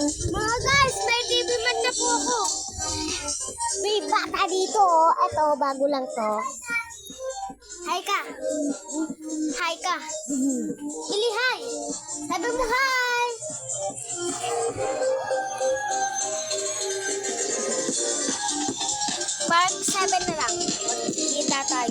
Mga guys, may TV man na po ako. May bata dito, oh. Ito, bago lang to. Hi ka. Hi ka. Ili, hi. Sabi mo hi. Parang 7 na lang. Magkikita tayo.